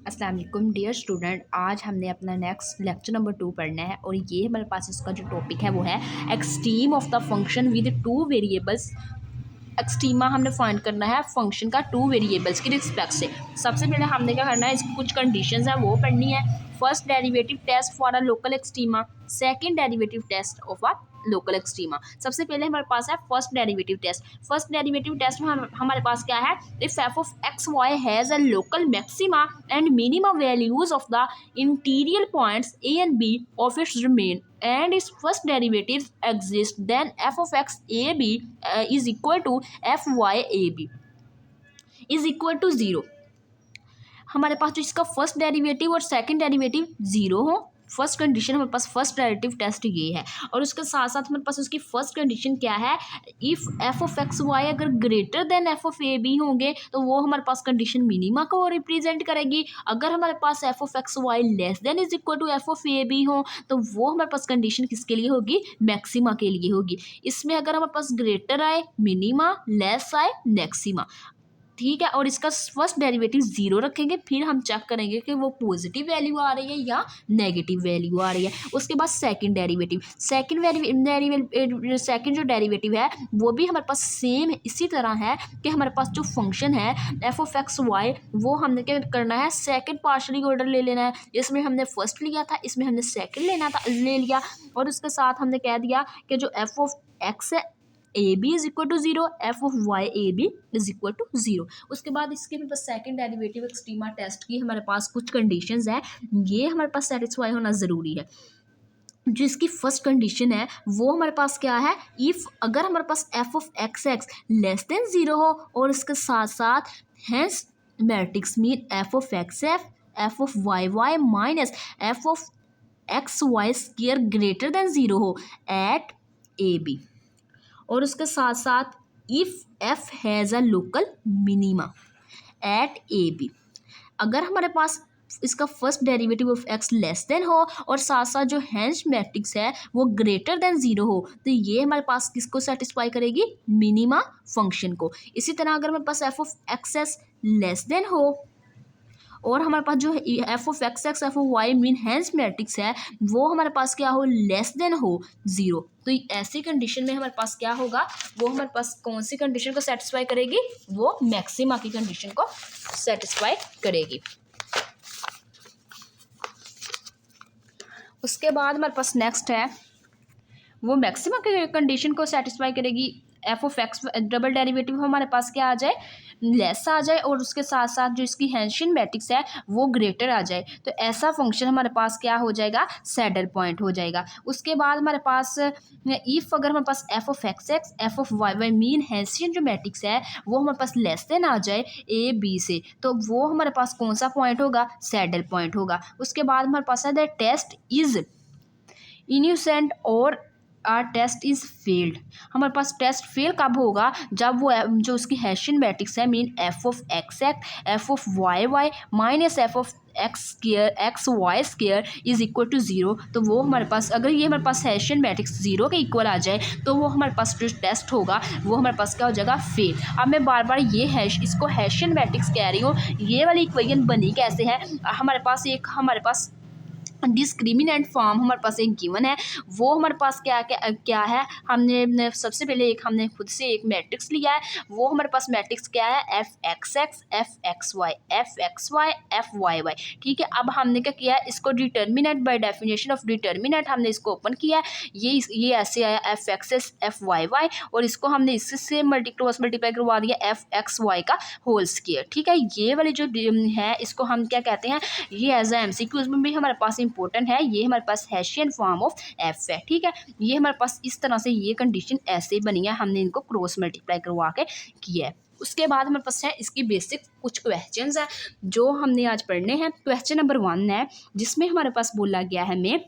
अस्सलाम वालेकुम dear student. आज हमने अपना नेक्स्ट लेक्चर नंबर 2 पढ़ना है और ये हमारे पास इसका जो टॉपिक है वो है extreme of the function with two variables. Extrema हमने फाइंड करना है फंक्शन का टू वेरिएबल्स की रिस्पेक्ट से। सबसे पहले हमने क्या करना है, इसकी कुछ कंडीशंस है वो पढ़नी है। First derivative test for a local extrema, second derivative test of a local extrema. सबसे पहले हमारे पास है first derivative test. First derivative test में हमारे पास क्या है, if f of x y has a local maxima and minima values of the interior points a and b of its domain and its first derivative exists, then f of x a b is equal to f y a b is equal to 0। हमारे पास जो इसका first derivative और second derivative zero हो, first condition हमारे पास first derivative test ये है। और उसके साथ साथ हमारे पास उसकी फर्स्ट कंडीशन क्या है, if f of x y अगर greater than f of a b होंगे तो वो हमारे पास कंडीशन मिनिमा को रिप्रेजेंट करेगी। अगर हमारे पास f of x y less than is equal to f of a b हो तो वो हमारे पास कंडीशन किसके लिए होगी, मैक्सिमा के लिए होगी। इसमें अगर हमारे पास ग्रेटर आए मिनिमा, लेस आए मैक्सिमा, ठीक है। और इसका फर्स्ट डेरिवेटिव जीरो रखेंगे, फिर हम चेक करेंगे कि वो पॉजिटिव वैल्यू आ रही है या नेगेटिव वैल्यू आ रही है। उसके बाद सेकंड डेरिवेटिव, सेकंड जो डेरिवेटिव है वो भी हमारे पास सेम इसी तरह है कि हमारे पास जो फंक्शन है एफ ऑफ एक्स वाई वो हमने क्या करना है, सेकंड पार्शियली ऑर्डर ले लेना है। इसमें हमने फर्स्ट लिया था, इसमें हमने सेकंड ले लिया। और उसके साथ हमने कह दिया कि जो एफ ऑफ एक्स है a b is equal to zero, f of y a b is equal to zero. उसके बाद इसके भी बस सेकंड डेरिवेटिव एक्सट्रीमा टेस्ट की हमारे पास कुछ कंडीशंस हैं, ये हमारे पास सेटिस्फाई होना ज़रूरी है। जो इसकी फर्स्ट कंडीशन है वो हमारे पास क्या है, इफ़ अगर हमारे पास f of x x less than zero हो और इसके साथ साथ हैंस matrix mean f of x f of y y minus f of x y square greater than zero हो एट ए बी। और उसके साथ साथ if f has a local minima at a b. अगर हमारे पास इसका first derivative of x less than हो और साथ साथ जो हैंस मैट्रिक्स है वो ग्रेटर देन ज़ीरो हो तो ये हमारे पास किसको सेटिस्फाई करेगी, मिनिमा फंक्शन को। इसी तरह अगर हमारे पास f of x s less than हो और हमारे पास जो f of x x f of y mean हैंस मैट्रिक्स है वो हमारे पास क्या हो, लेस देन हो ज़ीरो, तो ऐसी कंडीशन में हमारे पास क्या होगा, वो हमारे पास कौन सी कंडीशन को सेटिस्फाई करेगी, वो मैक्सिमा की कंडीशन को सेटिस्फाई करेगी। उसके बाद हमारे पास नेक्स्ट है वो मैक्सिमा की कंडीशन को सेटिस्फाई करेगी। F of x double derivative हमारे पास क्या आ जाए, लेस आ जाए और उसके साथ साथ जो इसकी हैंशियन मैट्रिक्स है वो ग्रेटर आ जाए, तो ऐसा फंक्शन हमारे पास क्या हो जाएगा, सैडल पॉइंट हो जाएगा। उसके बाद हमारे पास इफ़ अगर हमारे पास f of x x f of y y mean Hessian जो मैट्रिक्स है वो हमारे पास लेस देन आ जाए ए बी से, तो वो हमारे पास कौन सा पॉइंट होगा, सैडल पॉइंट होगा। उसके बाद हमारे पास है द टेस्ट इज इन्यूसेंट और आर टेस्ट इज़ फेल्ड। हमारे पास टेस्ट फेल कब होगा, जब वो जो उसकी हैशियन मैट्रिक्स है mean f of x x f of y y minus f of x square x y square is equal to zero, तो वो हमारे पास अगर ये हमारे पास हैशियन मैट्रिक्स ज़ीरो के इक्वल आ जाए तो वो हमारे पास जो टेस्ट होगा वो हमारे पास क्या हो जाएगा, फेल। अब मैं बार बार ये इसको हैशियन मैट्रिक्स कह रही हूँ, ये वाली इक्वेशन बनी कैसे है, हमारे पास डिस्क्रिमिनेंट फॉर्म हमारे पास एक गिवन है, वो हमारे पास क्या है, हमने सबसे पहले हमने खुद से एक मैट्रिक्स लिया है, वो हमारे पास मैट्रिक्स क्या है, f x x f x y f y y, ठीक है। अब हमने क्या किया है, इसको determinant by definition of determinant हमने इसको ओपन किया है, ये ऐसे आया f x s f y y और इसको हमने इससे मल्टीप्लाई करवा दिया एफ एक्स वाई का होल स्क्वायर, ठीक है। ये वाली जो है इसको हम क्या कहते हैं, ये एज ए एमसीक्यूज में भी हमारे पास इंपॉर्टेंट है, ये हमारे पास हैशियन फॉर्म ऑफ एफ है, ठीक है। ये हमारे पास इस तरह से ये कंडीशन ऐसे बनी है, हमने इनको क्रॉस मल्टीप्लाई करवा के किया है। उसके बाद हमारे पास है इसकी बेसिक कुछ क्वेश्चंस है जो हमने आज पढ़ने हैं। क्वेश्चन नंबर 1 है जिसमें हमारे पास बोला गया है हमें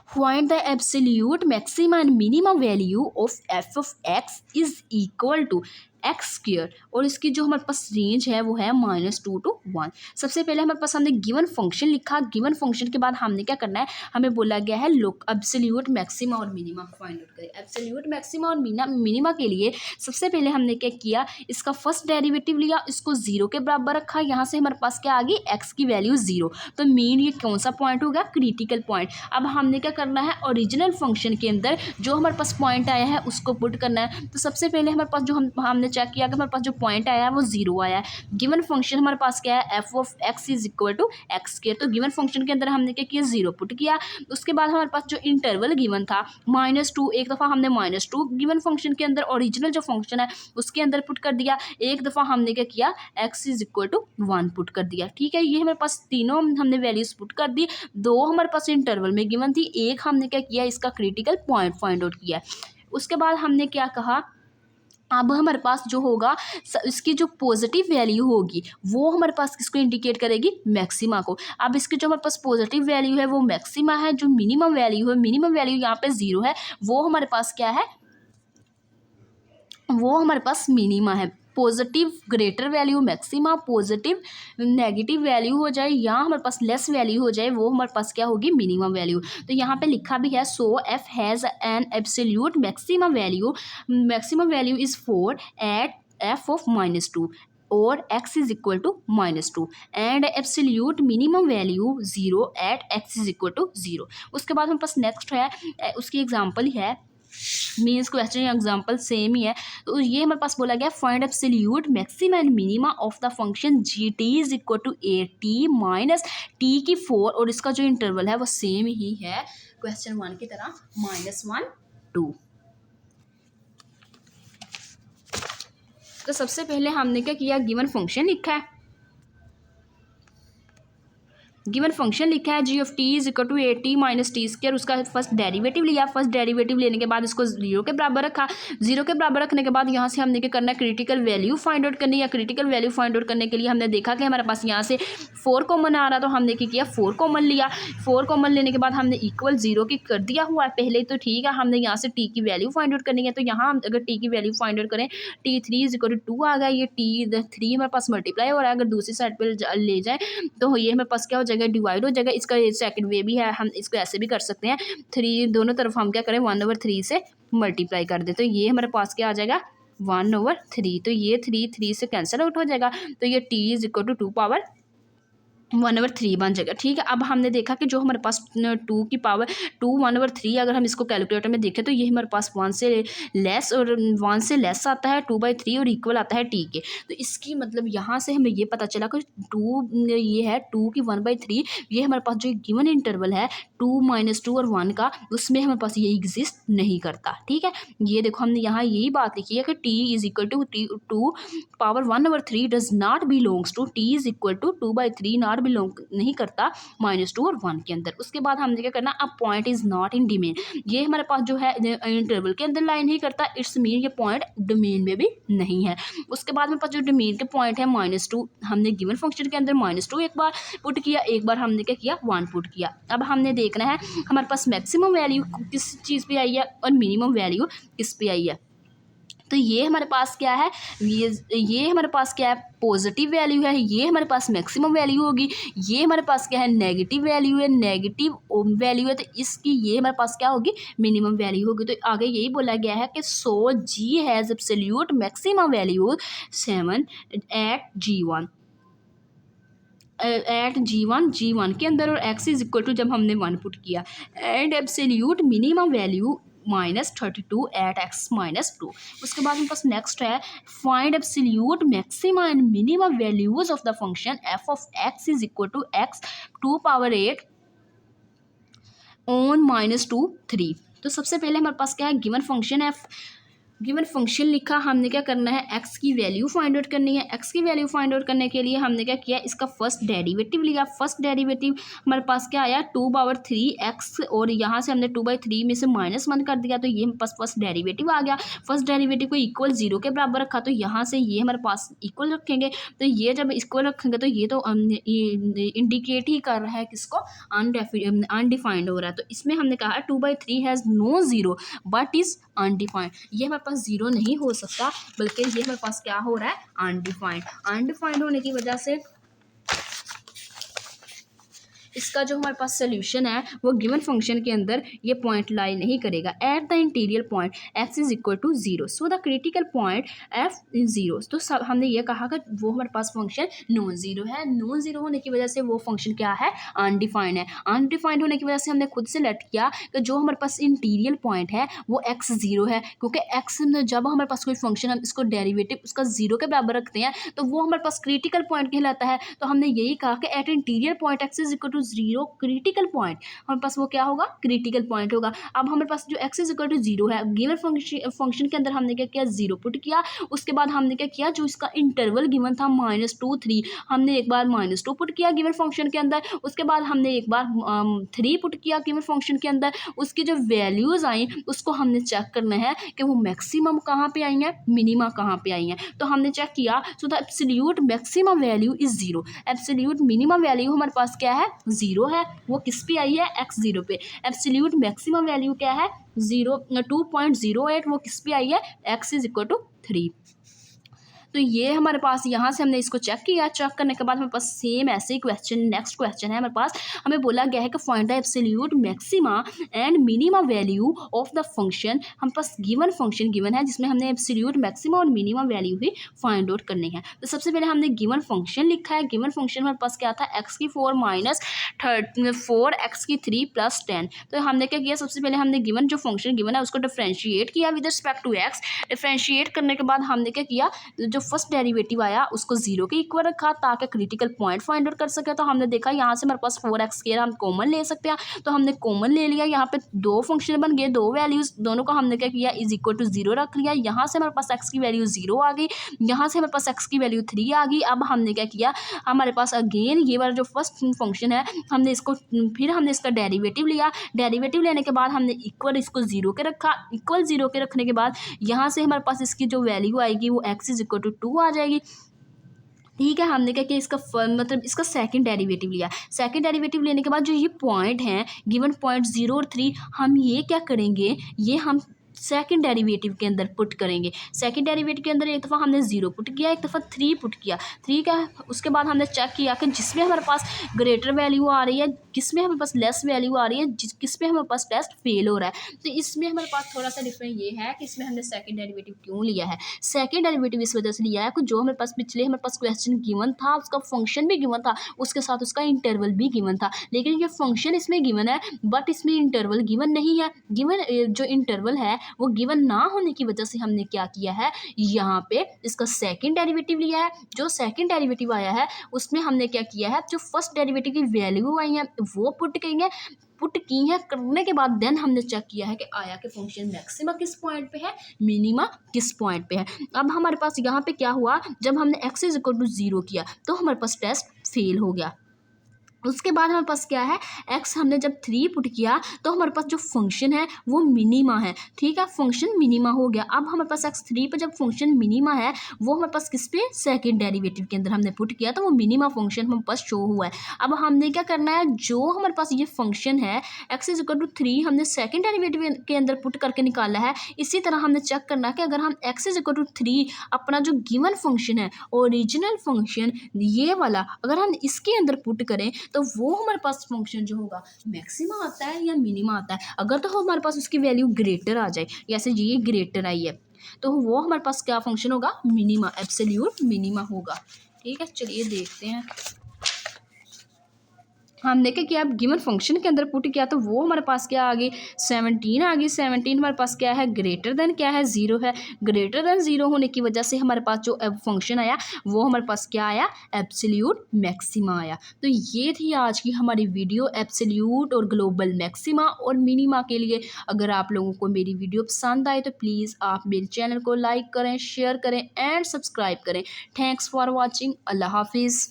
find the absolute maximum and minimum value of f of x is equal to x square, और इसकी जो हमारे पास रेंज है वो है -2 to 1। सबसे पहले हमारे पास हमने गिवन फंक्शन लिखा, गिवन फंक्शन के बाद हमने क्या करना है, हमें बोला गया है लोग एब्सोल्यूट मैक्सिमा और मिनिमा फाइंड आउट करें। एब्सोल्यूट मैक्सिमा और मिनिमा के लिए सबसे पहले हमने क्या किया, इसका फर्स्ट डेरिवेटिव लिया, इसको 0 के बराबर रखा, यहाँ से हमारे पास क्या आ गई, एक्स की वैल्यू 0। तो मीन ये कौन सा पॉइंट होगा, क्रिटिकल पॉइंट। अब हमने क्या करना है, ओरिजिनल फंक्शन के अंदर जो हमारे पास पॉइंट आया है उसको पुट करना है। तो सबसे पहले हमारे पास जो हमने चेक किया कि हमारे पास जो पॉइंट आया है वो 0 आया है। गिवन फंक्शन हमारे पास क्या है, f of x is equal to x square. तो गिवन फंक्शन के अंदर हमने क्या किया, 0 पुट किया। उसके बाद हमारे पास जो इंटरवल गिवन था -2, एक दफ़ा हमने -2 गिवन फंक्शन के अंदर ओरिजिनल जो फंक्शन है उसके अंदर पुट कर दिया। एक दफ़ा हमने क्या किया, x is equal to 1 put कर दिया। ठीक है, ये हमारे पास तीनों हमने वैल्यूज पुट कर दी। 2 हमारे पास इंटरवल में गिवन थी, एक हमने क्या किया, इसका क्रिटिकल पॉइंट फाइंड आउट किया। उसके बाद हमने क्या कहा, अब हमारे पास जो होगा इसकी जो पॉजिटिव वैल्यू होगी वो हमारे पास किसको इंडिकेट करेगी, मैक्सिमा को। अब इसकी जो हमारे पास पॉजिटिव वैल्यू है वो मैक्सिमा है, जो मिनिमम वैल्यू है, मिनिमम वैल्यू यहाँ पे 0 है, वो हमारे पास क्या है, वो हमारे पास मिनिमा है। Positive greater value maxima, positive negative value हो जाए या हमारे पास लेस वैल्यू हो जाए वो हमारे पास क्या होगी, मिनिमम वैल्यू। तो यहाँ पे लिखा भी है, so f has an absolute maximum value is 4 at f of -2 और x is equal to -2 and absolute minimum value 0 at x is equal to 0। उसके बाद हमारे पास नेक्स्ट है, उसकी एग्जाम्पल है, मीन्स क्वेश्चन या एग्जाम्पल सेम ही है। तो ये हमारे पास बोला गया, find absolute maxima and minima of the function g t is equal to a t minus t की 4, और इसका जो इंटरवल है वो सेम ही है क्वेश्चन 1 की तरह, -1 2। तो सबसे पहले हमने क्या किया, गिवन फंक्शन लिखा है, गिवन फंक्शन लिखा है g of t is equal to a t minus t square. उसका फर्स्ट डेरिवेटिव लिया, फर्स्ट डेरिवेटिव लेने के बाद इसको 0 के बराबर रखा। 0 के बराबर रखने के बाद यहाँ से हमने क्या करना है, क्रिटिकल वैल्यू फाइंड आउट करनी है। क्रिटिकल वैल्यू फाइंड आउट करने के लिए हमने देखा कि हमारे पास यहाँ से 4 कॉमन आ रहा, तो हमने क्या किया, 4 कॉमन लिया। 4 कॉमन लेने के बाद हमने इक्वल 0 की कर दिया हुआ है पहले, तो ठीक है, हमने यहाँ से टी की वैल्यू फाइंड आउट करनी है। तो यहाँ हम अगर टी की वैल्यू फाइंड आउट करें, t3 इज इक्वल टू 2 आ गया, ये t3 हमारे पास मल्टीप्लाई हो रहा है, अगर दूसरी साइड पर ले जाए तो ये हमारे पास क्या हो जाएगा, डिवाइड हो जाएगा। इसका सेकंड वे भी है, हम इसको ऐसे भी कर सकते हैं, 3 दोनों तरफ हम क्या करें, 1/3 से मल्टीप्लाई कर दे, तो ये हमारे पास क्या आ जाएगा, 1/3। तो ये 3 से कैंसिल आउट हो जाएगा, तो ये t is equal to 2 power 1/3 बन जाएगा। ठीक है, अब हमने देखा कि जो हमारे पास 2 की पावर 2 1/3, अगर हम इसको कैलकुलेटर में देखें तो ये हमारे पास 1 से लेस और 1 से लेस आता है 2/3 और इक्वल आता है t के। तो इसकी मतलब यहाँ से हमें ये पता चला कि 2 ये है 2 की 1/3, ये हमारे पास जो गिवन इंटरवल है 2 -2 और 1 का, उसमें हमारे पास ये एग्जिस्ट नहीं करता। ठीक है, ये देखो हमने यहाँ यही बात लिखी है कि t is equal to 2 power 1/3 does not belongs to, t is equal to 2/3 not belong नहीं करता -2 और 1 के अंदर। उसके बाद हमने क्या करना, अब point is not in domain, ये हमारे पास जो है इंटरवल के अंदर लाइन नहीं करता, इट्स मीन ये पॉइंट डोमेन में भी नहीं है। उसके बाद हमारे पास जो डोमेन के पॉइंट है -2, हमने गिवन फंक्शन के अंदर -2 एक बार पुट किया, एक बार हमने क्या किया, 1 पुट किया। अब हमने देखना है हमारे पास मैक्सिमम वैल्यू किस चीज़ पे आई है और मिनिमम वैल्यू किस पे आई है। तो ये हमारे पास क्या है, ये हमारे पास क्या है, पॉजिटिव वैल्यू है, ये हमारे पास मैक्सिमम वैल्यू होगी, ये हमारे पास क्या है, नेगेटिव वैल्यू है, नेगेटिव वैल्यू है, तो इसकी ये हमारे पास क्या होगी, मिनिमम वैल्यू होगी। तो आगे यही बोला गया है कि so g has absolute maximum value 7 at G1 G1 के अंदर, और x इज इक्वल टू जब हमने 1 पुट किया, and absolute minimum value -32 at x -2। उसके बाद हमारे पास नेक्स्ट है, find absolute maxima and minimum values of the function f of x is equal to x 2 power 8 on -2 3। तो सबसे पहले हमारे पास क्या है, given function f, given function लिखा, हमने क्या करना है, x की वैल्यू फाइंड आउट करनी है। x की वैल्यू फाइंड आउट करने के लिए हमने क्या किया, इसका फर्स्ट डेरिवेटिव लिया। फर्स्ट डेरिवेटिव हमारे पास क्या आया, 2/3x, और यहाँ से हमने 2/3 में से -1 कर दिया, तो ये हमारे पास फर्स्ट डेरिवेटिव आ गया। फर्स्ट डेरिवेटिव को इक्वल 0 के बराबर रखा, तो यहाँ से ये हमारे पास इक्वल रखेंगे, तो ये जब इक्वल रखेंगे तो ये तो इंडिकेट ही कर रहा है किसको, अनडिफाइंड हो रहा है। तो इसमें हमने कहा 2/3 has no 0 but is undefined, ये हमारे पास पास ज़ीरो नहीं हो सकता, बल्कि ये हमारे पास क्या हो रहा है, अनडिफाइंड। अनडिफाइंड होने की वजह से इसका जो हमारे पास सोल्यूशन है वो गिवन फंक्शन के अंदर ये पॉइंट लाई नहीं करेगा। At the interior point x is equal to zero, so the critical point f is zero. तो सब हमने ये कहा कि वो हमारे पास फंक्शन नॉन जीरो है। नॉन जीरो होने की वजह से वो फंक्शन क्या है, अनडिफाइंड है। अनडिफाइंड होने की वजह से हमने खुद सेलेक्ट किया कि जो हमारे पास इंटीरियर पॉइंट है वो एक्स जीरो है, क्योंकि एक्स जब हमारे पास कोई फंक्शन हम इसको डेरिवेटिव उसका जीरो के बराबर रखते हैं तो वो हमारे पास क्रिटिकल पॉइंट कहलाता है। तो हमने यही कहा कि at interior point x is equal to zero critical point, हमारे पास वो क्या होगा, क्रिटिकल पॉइंट होगा। अब हमारे पास जो x is equal to zero है, गिवन फंक्शन के अंदर हमने क्या किया, जीरो पुट किया। उसके बाद हमने क्या किया, जो इसका इंटरवल गिवन था -2 3, हमने एक बार -2 पुट किया गिवन फंक्शन के अंदर। उसके बाद हमने एक बार 3 पुट किया गिवन फंक्शन के अंदर। उसकी जो वैल्यूज आई उसको हमने चेक करना है कि वो मैक्सिमम कहाँ पे आई हैं, मिनिमा कहाँ पे आई हैं। तो हमने चेक किया, so the absolute maximum value is zero. Absolute minimum value हमारे पास क्या है, जीरो है। वो किस पे आई है, एक्स जीरो पे। एब्सोल्यूट मैक्सिमम वैल्यू क्या है, 2.08, वो किस पे आई है, एक्स इज इक्वल टू 3। तो ये हमारे पास यहाँ से हमने इसको चेक किया। चेक करने के बाद हमारे पास सेम ऐसे ही क्वेश्चन, नेक्स्ट क्वेश्चन है हमारे पास। हमें बोला गया है कि find the absolute maxima and minima value of the function. हम पास गिवन फंक्शन गिवन है जिसमें हमने एब्सोल्यूट मैक्सिमा और मिनिमा वैल्यू ही फाइंड आउट करनी है। तो सबसे पहले हमने गिवन फंक्शन लिखा है। गिवन फंक्शन हमारे पास क्या था, एक्स की 4 माइनस 4 एक्स की 3 प्लस 10। तो हमने क्या किया, सबसे पहले हमने गिवन जो फंक्शन गिवन है उसको डिफ्रेंशिएट किया with respect to x. Differentiate करने के बाद हमने क्या किया, जो फर्स्ट डेरिवेटिव आया उसको जीरो के इक्वल रखा ताकि क्रिटिकल पॉइंट फाइंड आउट कर सके। तो हमने देखा यहाँ से हमारे पास 4x² हम कॉमन ले सकते हैं, तो हमने कॉमन ले लिया। यहाँ पे दो फंक्शन बन गए, दो वैल्यूज, दोनों का हमने क्या किया, इज इक्वल टू जीरो रख लिया। यहाँ से हमारे पास x की वैल्यू 0 आ गई, यहाँ से हमारे पास x की वैल्यू 3 आ गई। अब हमने क्या किया, हमारे पास अगेन ये वाला जो फर्स्ट फंक्शन है हमने इसको फिर हमने इसका डेरिवेटिव लिया। डेरिवेटिव लेने के बाद हमने इक्वल इसको 0 के रखा। इक्वल 0 के रखने के बाद यहाँ से हमारे पास इसकी जो वैल्यू आएगी वो x इज इक्वल टू 2 आ जाएगी। ठीक है, हमने क्या किया, इसका मतलब इसका सेकंड डेरिवेटिव लिया। सेकंड डेरिवेटिव लेने के बाद जो ये पॉइंट हैं गिवन पॉइंट 0 और 3, हम ये क्या करेंगे, ये हम सेकंड डेरिवेटिव के अंदर पुट करेंगे। सेकंड डेरिवेटिव के अंदर एक दफ़ा हमने 0 पुट किया, एक दफ़ा 3 पुट किया। ठीक है, उसके बाद हमने चेक किया कि जिसमें हमारे पास ग्रेटर वैल्यू आ रही है, किसमें हमारे पास लेस वैल्यू आ रही है, किसमें हमारे पास टेस्ट फेल हो रहा है। तो इसमें हमारे पास थोड़ा सा डिफरेंट ये है कि इसमें हमने सेकंड डेरिवेटिव क्यों लिया है। सेकंड डेरिवेटिव इस वजह से लिया है कि जो हमारे पास पिछले हमारे पास क्वेश्चन गिवन था उसका फंक्शन भी गिवन था, उसके साथ उसका इंटरवल भी गिवन था। लेकिन ये फंक्शन इसमें गिवन है बट इसमें इंटरवल गिवन नहीं है। गिवन जो इंटरवल है वो गिवन ना होने की वजह से हमने क्या किया है, यहाँ पे इसका सेकंड डेरिवेटिव लिया है। जो सेकंड डेरिवेटिव आया है उसमें हमने क्या किया है, जो फर्स्ट डेरिवेटिव की वैल्यू आई है वो पुट करेंगे। पुट की है, करने के बाद देन हमने चेक किया है कि आया कि फंक्शन मैक्सिमा किस पॉइंट पे है, मिनिमा किस पॉइंट पे है। अब हमारे पास यहाँ पे क्या हुआ, जब हमने x इज इक्वल टू 0 किया तो हमारे पास टेस्ट फेल हो गया। उसके बाद हमारे पास क्या है, x हमने जब 3 पुट किया तो हमारे पास जो फंक्शन है वो मिनिमा है। ठीक है, फंक्शन मिनिमा हो गया। अब हमारे पास x3 पे जब फंक्शन मिनिमा है वो हमारे पास किस पे, सेकंड डेरिवेटिव के अंदर हमने पुट किया तो वो मिनिमा फंक्शन हमारे पास शो हुआ है। अब हमने क्या करना है, जो हमारे पास ये फंक्शन है x इज इक्वल टू 3 हमने सेकंड डेरिवेटिव के अंदर पुट करके निकाला है। इसी तरह हमने चेक करना है कि अगर हम x इज इक्वल टू 3 अपना जो गिवन फंक्शन है ओरिजिनल फंक्शन ये वाला अगर हम इसके अंदर पुट करें तो वो हमारे पास फंक्शन जो होगा मैक्सिमा आता है या मिनिमा आता है। अगर तो हमारे पास उसकी वैल्यू ग्रेटर आ जाए, जैसे ये ग्रेटर आई है तो वो हमारे पास क्या फंक्शन होगा, मिनिमा, एब्सोल्यूट मिनिमा होगा। ठीक है, चलिए देखते हैं। हमने क्या किया, गिवन फंक्शन के अंदर पुट किया तो वो हमारे पास क्या आ गई, 17 आ गई। 17 हमारे पास क्या है, ग्रेटर देन क्या है, 0 है। ग्रेटर देन 0 होने की वजह से हमारे पास जो फंक्शन आया वो हमारे पास क्या आया, एब्सोल्यूट मैक्सिमा आया। तो ये थी आज की हमारी वीडियो एब्सोल्यूट और ग्लोबल मैक्सिमा और मिनिमा के लिए। अगर आप लोगों को मेरी वीडियो पसंद आए तो प्लीज़ आप मेरे चैनल को लाइक करें, शेयर करें एंड सब्सक्राइब करें। Thanks for watching. अल्लाह हाफिज़।